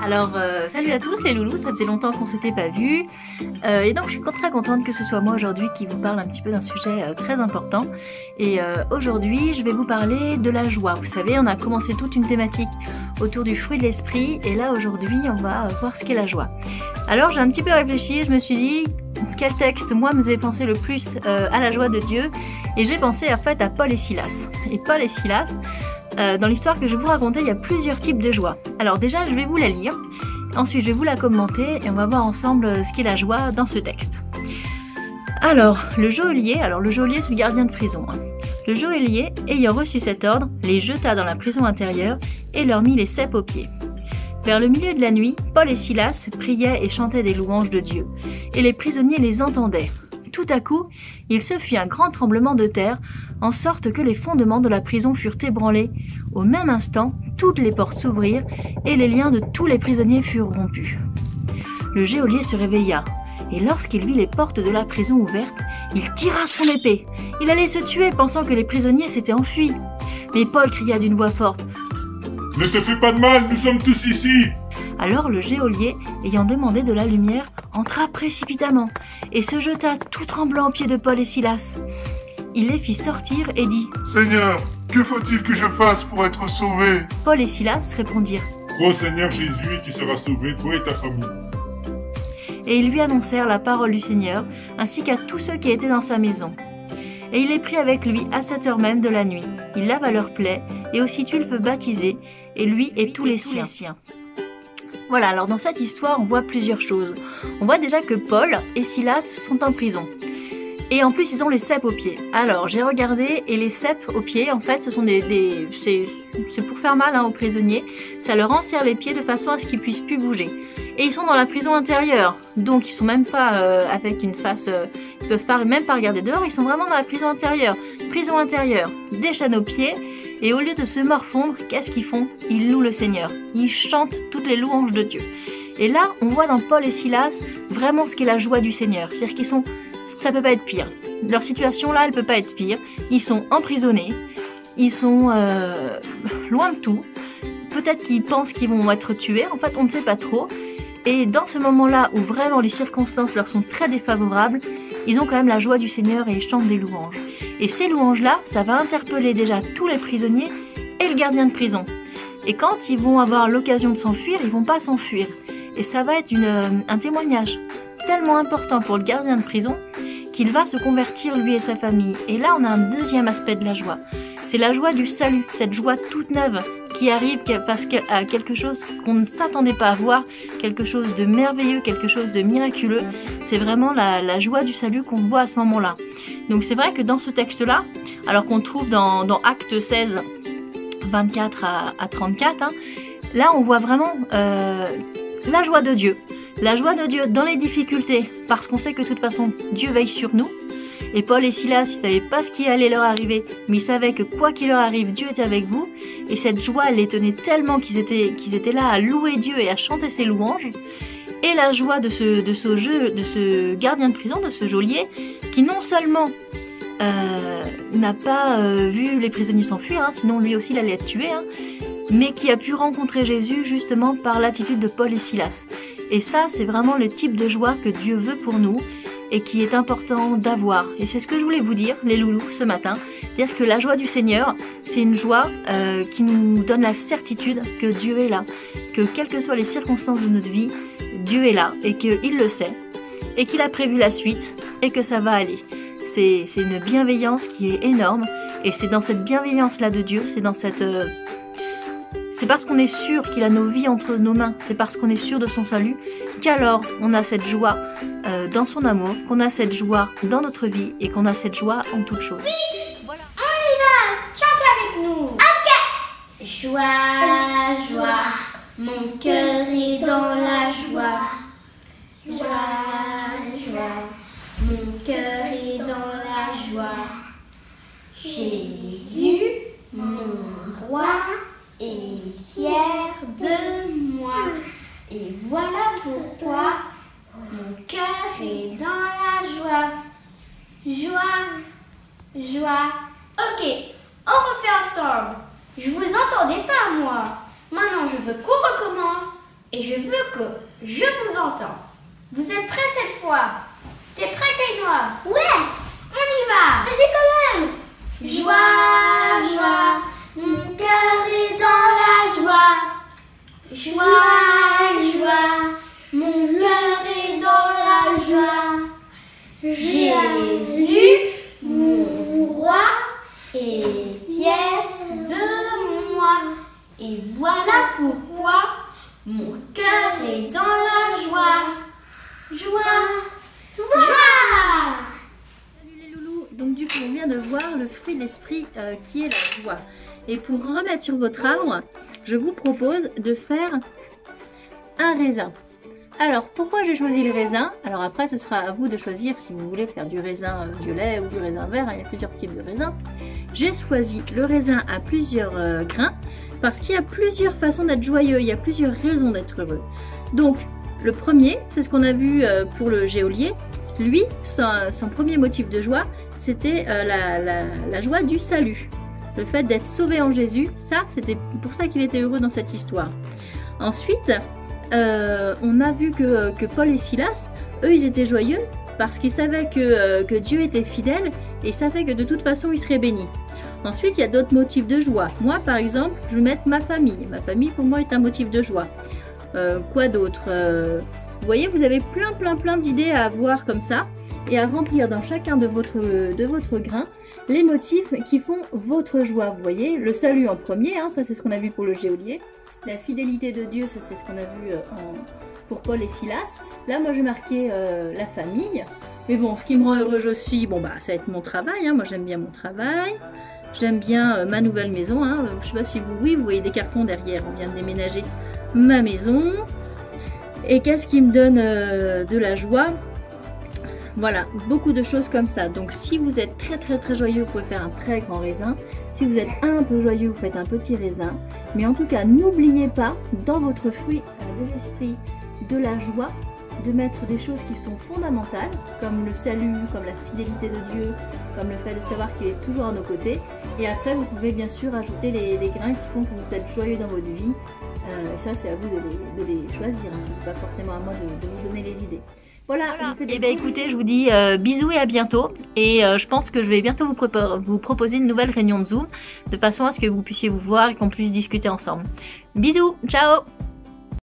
Alors, salut à tous les loulous, ça faisait longtemps qu'on s'était pas vus. Et donc je suis très contente que ce soit moi aujourd'hui qui vous parle un petit peu d'un sujet très important. Et aujourd'hui, je vais vous parler de la joie. Vous savez, on a commencé toute une thématique autour du fruit de l'esprit. Et là, aujourd'hui, on va voir ce qu'est la joie. Alors, j'ai un petit peu réfléchi, je me suis dit, quel texte, moi, me faisait penser le plus à la joie de Dieu. Et j'ai pensé en fait à Paul et Silas. Et Paul et Silas... dans l'histoire que je vais vous raconter, il y a plusieurs types de joie. Alors déjà, je vais vous la lire, ensuite je vais vous la commenter et on va voir ensemble ce qu'est la joie dans ce texte. Alors, le geôlier c'est le gardien de prison. Le geôlier, ayant reçu cet ordre, les jeta dans la prison intérieure et leur mit les ceps aux pieds. Vers le milieu de la nuit, Paul et Silas priaient et chantaient des louanges de Dieu, et les prisonniers les entendaient. Tout à coup, il se fit un grand tremblement de terre, en sorte que les fondements de la prison furent ébranlés. Au même instant, toutes les portes s'ouvrirent et les liens de tous les prisonniers furent rompus. Le geôlier se réveilla, et lorsqu'il vit les portes de la prison ouvertes, il tira son épée. Il allait se tuer, pensant que les prisonniers s'étaient enfuis. Mais Paul cria d'une voix forte : « Ne te fais pas de mal, nous sommes tous ici !» Alors le geôlier, ayant demandé de la lumière, entra précipitamment et se jeta tout tremblant aux pieds de Paul et Silas. Il les fit sortir et dit : « Seigneur, que faut-il que je fasse pour être sauvé ? » Paul et Silas répondirent : « Crois au Seigneur Jésus et tu seras sauvé, toi et ta famille. » Et ils lui annoncèrent la parole du Seigneur, ainsi qu'à tous ceux qui étaient dans sa maison. Et il les prit avec lui à cette heure même de la nuit. Il lava leurs plaies, et aussitôt ils furent baptisés, et lui et tous les siens. Voilà, alors dans cette histoire, on voit plusieurs choses. On voit déjà que Paul et Silas sont en prison. Et en plus, ils ont les ceps aux pieds. Alors, j'ai regardé, et les ceps aux pieds, en fait, ce sont c'est pour faire mal aux prisonniers. Ça leur enserre les pieds de façon à ce qu'ils puissent plus bouger. Et ils sont dans la prison intérieure. Donc, ils sont même pas avec une face... ils peuvent même pas regarder dehors, ils sont vraiment dans la prison intérieure. Prison intérieure, des chaînes aux pieds... Et au lieu de se morfondre, qu'est-ce qu'ils font ? Ils louent le Seigneur. Ils chantent toutes les louanges de Dieu. Et là, on voit dans Paul et Silas vraiment ce qu'est la joie du Seigneur. C'est-à-dire qu'ils sont... Ça peut pas être pire. Leur situation là, elle peut pas être pire. Ils sont emprisonnés. Ils sont loin de tout. Peut-être qu'ils pensent qu'ils vont être tués. En fait, on ne sait pas trop. Et dans ce moment-là, où vraiment les circonstances leur sont très défavorables, ils ont quand même la joie du Seigneur et ils chantent des louanges. Et ces louanges-là, ça va interpeller déjà tous les prisonniers et le gardien de prison. Et quand ils vont avoir l'occasion de s'enfuir, ils vont pas s'enfuir. Et ça va être un témoignage tellement important pour le gardien de prison qu'il va se convertir lui et sa famille. Et là, on a un deuxième aspect de la joie. C'est la joie du salut, cette joie toute neuve qui arrive parce qu'à quelque chose qu'on ne s'attendait pas à voir, quelque chose de merveilleux, quelque chose de miraculeux. C'est vraiment la joie du salut qu'on voit à ce moment-là. Donc c'est vrai que dans ce texte-là, alors qu'on trouve dans Actes 16, 24 à 34, là on voit vraiment la joie de Dieu. La joie de Dieu dans les difficultés, parce qu'on sait que de toute façon Dieu veille sur nous. Et Paul et Silas, ils ne savaient pas ce qui allait leur arriver, mais ils savaient que quoi qu'il leur arrive, Dieu était avec vous. Et cette joie les tenait tellement qu'ils étaient là à louer Dieu et à chanter ses louanges. Et la joie de ce gardien de prison, de ce geôlier, qui non seulement n'a pas vu les prisonniers s'enfuir, sinon lui aussi il allait être tué, mais qui a pu rencontrer Jésus justement par l'attitude de Paul et Silas. Et ça, c'est vraiment le type de joie que Dieu veut pour nous et qui est important d'avoir. Et c'est ce que je voulais vous dire, les loulous, ce matin. C'est-à-dire que la joie du Seigneur, c'est une joie qui nous donne la certitude que Dieu est là, que quelles que soient les circonstances de notre vie, Dieu est là et qu'il le sait, et qu'il a prévu la suite et que ça va aller. C'est une bienveillance qui est énorme, et c'est dans cette bienveillance-là de Dieu, c'est dans cette... C'est parce qu'on est sûr qu'il a nos vies entre nos mains, c'est parce qu'on est sûr de son salut, qu'alors on a cette joie dans son amour, qu'on a cette joie dans notre vie et qu'on a cette joie en toutes choses. Oui, voilà. On y va, chante avec nous. Ok. Joie, joie, mon cœur est dans la joie. Joie, joie, mon cœur est dans la joie. Jésus, mon roi, est fier de moi. Et voilà pourquoi mon cœur est dans la joie. Joie, joie. Ok, on refait ensemble. Je vous entendais pas, moi. Maintenant, je veux qu'on recommence. Et je veux que je vous entende. Vous êtes prêts cette fois? T'es prêt, Kainoa? Ouais, on y va. Vas-y quand même. Joie, joie, mon cœur est dans la joie. Joie, joie, mon cœur est dans la joie. Jésus, mon roi, est fier de moi. Et voilà pourquoi mon cœur est dans la joie. Joie, joie. Salut les loulous, donc du coup on vient de voir le fruit de l'esprit qui est la joie. Et pour remettre sur votre arbre, je vous propose de faire un raisin. Alors pourquoi j'ai choisi le raisin? Alors après ce sera à vous de choisir si vous voulez faire du raisin violet ou du raisin vert, il y a plusieurs types de raisins. J'ai choisi le raisin à plusieurs grains parce qu'il y a plusieurs façons d'être joyeux, il y a plusieurs raisons d'être heureux. Donc le premier, c'est ce qu'on a vu pour le geôlier. Lui, son premier motif de joie, c'était la joie du salut. Le fait d'être sauvé en Jésus, ça, c'était pour ça qu'il était heureux dans cette histoire. Ensuite, on a vu que Paul et Silas, eux, ils étaient joyeux parce qu'ils savaient que Dieu était fidèle et ils savaient que de toute façon, ils seraient bénis. Ensuite, il y a d'autres motifs de joie. Moi, par exemple, je vais mettre ma famille. Ma famille, pour moi, est un motif de joie. Quoi d'autre? Vous voyez, vous avez plein d'idées à avoir comme ça et à remplir dans chacun de votre grain les motifs qui font votre joie. Vous voyez, le salut en premier, hein, ça c'est ce qu'on a vu pour le geôlier. La fidélité de Dieu, ça c'est ce qu'on a vu pour Paul et Silas. Là, moi j'ai marqué la famille. Mais bon, ce qui me rend heureuse aussi, bon bah ça va être mon travail. Hein. Moi j'aime bien mon travail. J'aime bien ma nouvelle maison. Hein. Je sais pas si vous voyez des cartons derrière. On vient de déménager ma maison. Et qu'est-ce qui me donne de la joie? Voilà, beaucoup de choses comme ça. Donc si vous êtes très joyeux, vous pouvez faire un très grand raisin. Si vous êtes un peu joyeux, vous faites un petit raisin. Mais en tout cas, n'oubliez pas dans votre fruit de l'esprit de la joie, de mettre des choses qui sont fondamentales, comme le salut, comme la fidélité de Dieu, comme le fait de savoir qu'il est toujours à nos côtés. Et après, vous pouvez bien sûr ajouter les grains qui font que vous êtes joyeux dans votre vie. Ça, c'est à vous de les choisir. Hein. Ce n'est pas forcément à moi de vous donner les idées. Voilà. Et bien écoutez, je vous dis bisous et à bientôt. Et je pense que je vais bientôt vous proposer une nouvelle réunion de Zoom, de façon à ce que vous puissiez vous voir et qu'on puisse discuter ensemble. Bisous, ciao!